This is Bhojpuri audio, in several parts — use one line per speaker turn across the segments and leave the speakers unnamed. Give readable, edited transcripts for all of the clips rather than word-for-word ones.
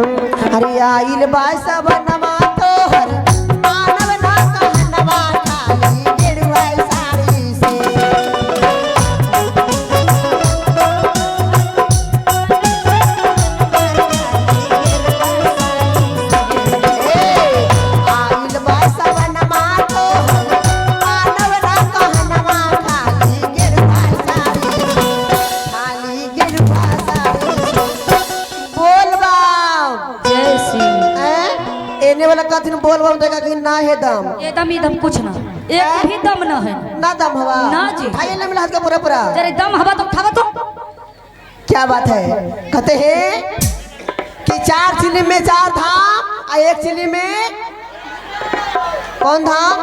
अरे आइल बा सबनमा तोहर मानव ना कहनवा खाली गिरवा साड़ी से आइल बा सबनमा तोहर मानव ना कहनवा खाली गिरवा साड़ी खाली गिरवा साड़ी बोल बाम
जय श्री
एने वाला कथी बोल बाम देगा कि ना है दम
एकदम एकदम कुछ ना एक भी दम ना है
ना दम हवा
ना जी।
उठाइए ना मिला हाथ का पूरा पूरा
तेरे दम हवा तो उठावा तो
क्या बात है कहते हैं कि 4 चिली में 4 धाम और 1 चिली में कौन धाम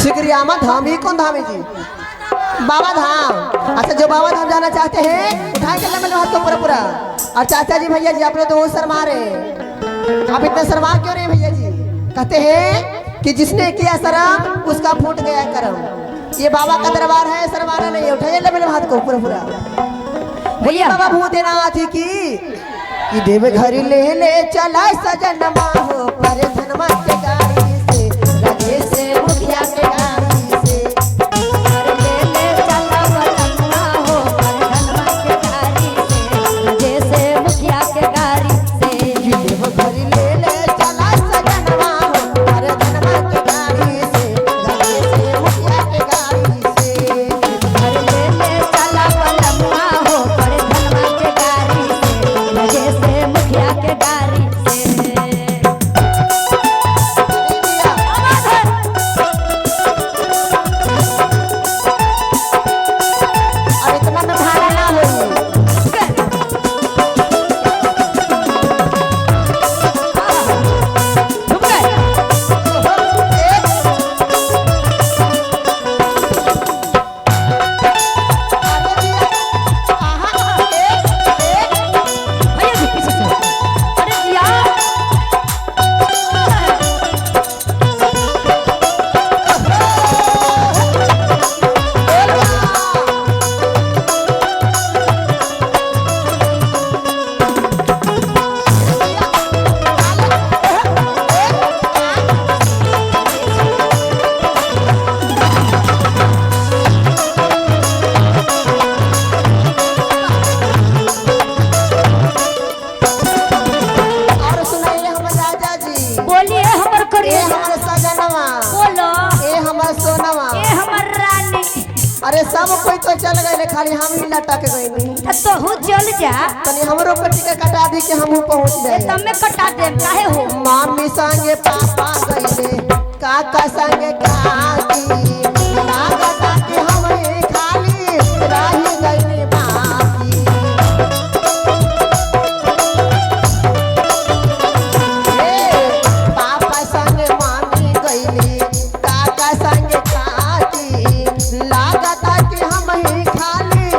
सिगरियामा धाम ही कौन धाम है जी बाबा धाम। अच्छा जो बाबा धाम जाना चाहते हैं उठाए के मिला हाथ का पूरा पूरा। और चाचा जी भैया जी आपने तो वो शर्मा रहे आप इतने शर्मा क्यों रहे भैया जी। कहते हैं कि जिसने किया शर्म उसका फूट गया करम। ये बाबा का दरबार है शर्माना नहीं है। उठाइए ले मेरे हाथ को पूरा पूरा
भैया
बाबा भूतनाथ की देव घर ले चला सजनमा हो पर धनमा के गाड़ी से लगे से मुखिया के गाड़ी से
घर ले चला बलम्मा हो पर धनमा के गाड़ी से जैसे मुखिया के गाड़ी से
देव घर ले चला सजनमा हो पर धनमा के गाड़ी से लगे से मुखिया के गाड़ी से
घर ले चला बलम्मा हो पर धनमा के गाड़ी से जैसे मुखिया के गाड़ी से
और इतना में भाड़ा ना होई
भैया जी पीछे से अरे जिया
और सुनाइए हमर राजा जी
बोलिए हमर
ए
करिए
हमर सजनवा
बोलो
ए हमर सोनवा
ए हमर रानी
अरे सब कोई तो चल गए खाली हम ही लटक गईनी
तोहू चल जा
तनी हमरो पे टिकट कटा दी कि हमहू पहुंच जाए
तब में कटा दे काहे हो
मामी संगे पापा गईले काका संगे काकी लागता कि हम ही खाली रही गईनी बाकी पापा संगे मामी गईली काका संगे काकी लागता कि हम ही खाली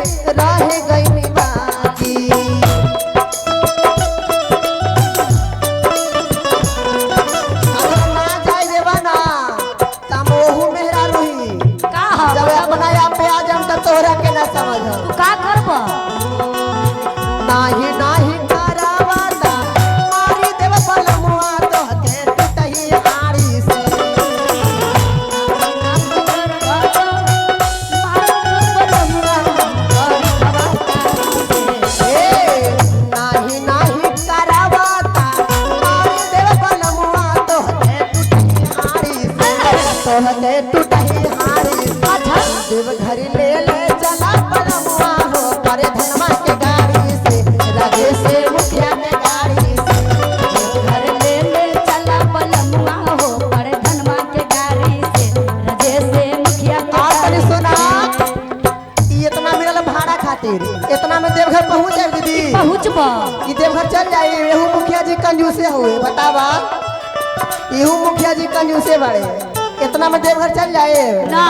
रह गईनी बाकी अगर ना जाए देवा ना तम ओहू मेहरा रही
का हो
जब अपना आप पे आ जाम तब तोहरा के ना समझ
तू का करब
नाही नाही करावाता मारी देव बलमुआ तो के टूटही हारी से ए नाही नाही करावाता मारी देव बलमुआ तो के टूटही हारी से तो के टूटही हारी से देव घर ले चला बलमुआ हो पर धनमा के गाड़ी से लगे से मुखिया के गाड़ी से
घर ले चला बलमुआ हो पर धनमा के गाड़ी से रजे से मुखिया के
और तनी
गाड़ी
सुना ई इतना मिलल भाड़ा खातिर इतना में देवघर पहुंच जाए दीदी
पहुँचबा
ई देवघर चल जाए एहू मुखिया जी कंजूसे हुए बतावा एहू मुखिया जी कंजूसे बड़े इतना में देवघर चल जाए
ना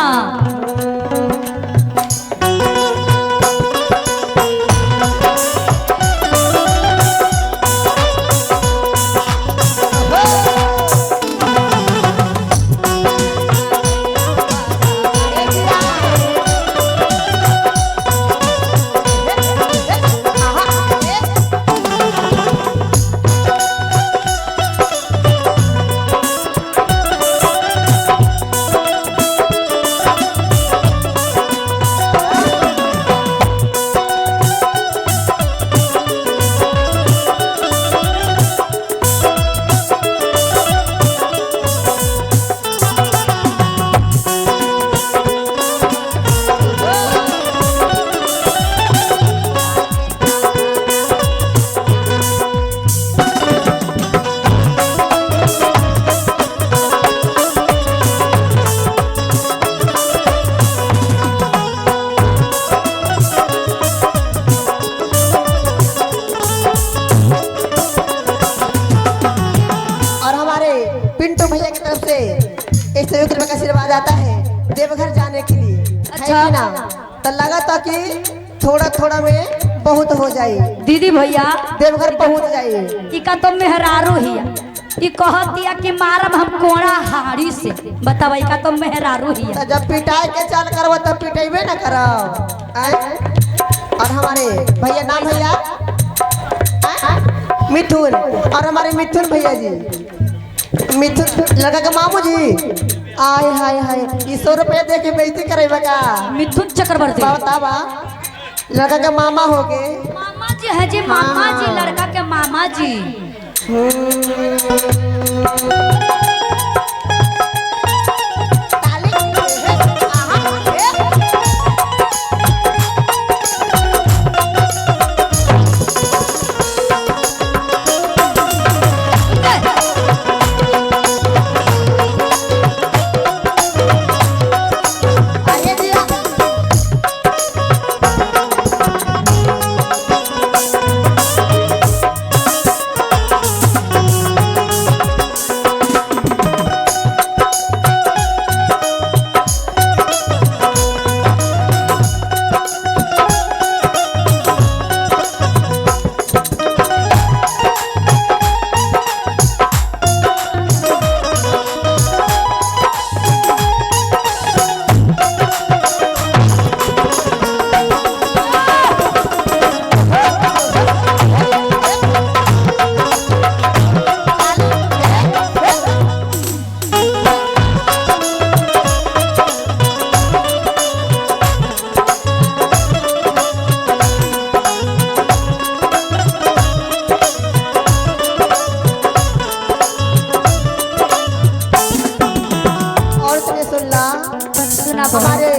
है कि ना? तो लगा था कि थोड़ा थोड़ा में बहुत हो जाए,
दीदी भैया
देवघर पहुंच जाए।
इका तो मेहरारू ही ई कहतिया कि मारब हम कोड़ा हाड़ी से। बतावा इका तो मेहरारू ही
तो जब पिटाई के चाल करब तब पिटेबे ना करब। और हमारे भैया नाम भैया मिथुन, और हमारे मिथुन भैया जी, मिथुन लड़का के मामू जी, आय हाय हाय 100 रुपया दे के बेइज्जती करेबा का?
मिथुन चक्रवर्ती
बतावा लड़का के मामा हो गए।
मामा जी है जी, मामा जी, लड़का के मामा जी।
हमारे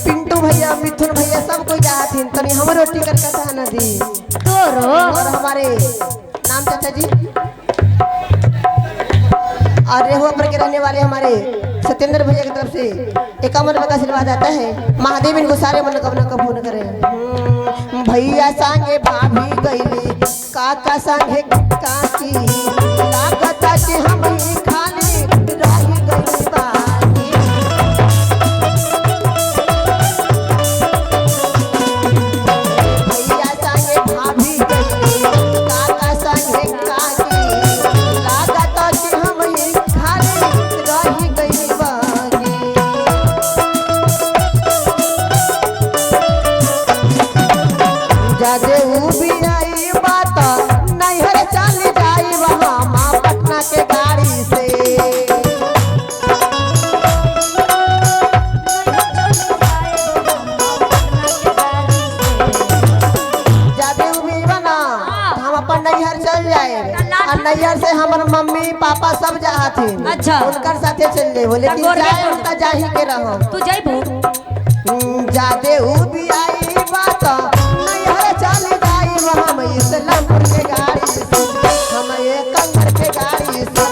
पिंटू भैया, मिथुन भैया सब कोई जाथिन, तनी हमरो टिकट कटा न दी।
तोरो
और हमारे नाम चाचा जी और रेहुआ पर के रहने वाले हमारे सत्येंद्र भैया की तरफ से 51 रुपये का आशीर्वाद आता है। महादेव इनको सारे मनोकामना का पूर्ण करें। भैया संगे भाभी गईली, काका संगे काकी, लागता कि हम ही खाली रही गई बाकी। भैया संगे भाभी गईली, काका संगे काकी, लागता कि हम ही खाली रही गई बाकी। जादे भी आई बात नैहर चल जाई वहाँ माँ पटना के गाड़ी से। जादे भी बना हम अपन नैहर चल जाए, और नैहर से हमार मम्मी पापा सब जाथिन।
अच्छा।
उनकर साथे चल जाए, लेकिन जाए उनका जाही के रहो।
तू जाइबू
जादे भी आई बात नैहर चल जाई वहाँ मैं इस्लामपुर के गाड़ी से, हम ये कंगर के गाड़ी से।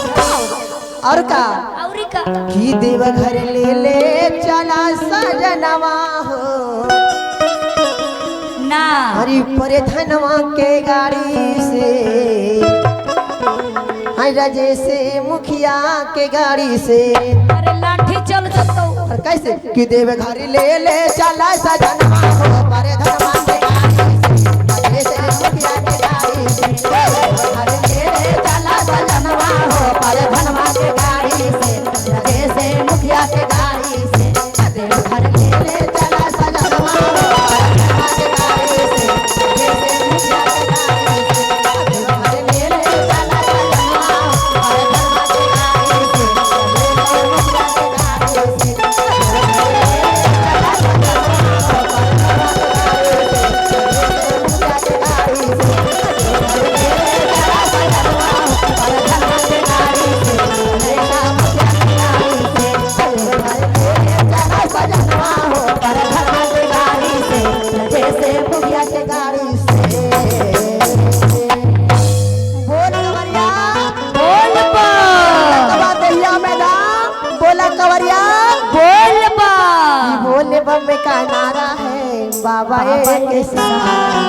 और का
औरी का
कि देवघर ले चला सजनवा हो,
ना
हरी परे धनवा के गाड़ी से, रजे से मुखिया के गाड़ी से।
अरे लाठी चल जतो
और कैसे कि देवघर ले चला सजनवा हो, परे धनवा के गाड़ी से, रजे से मुखिया के गाड़ी से। देवघर ले चला सजनवा हो, परे धनवा के गाड़ी से, रजे से मुखिया के गाड़ी से। देवघर ले चला सजनवा हो, परे धनवा के गाड़ी से, रजे से मुखिया के गाड़ी से। देवघर ले चला सजनवा हो, परे धनवा के गाड़ी से, रजे से मुखिया के गाड़ी से।
बोल बा
बोला कवरिया
बोल बा
भोले बम का नारा है, बाबा एक साथ।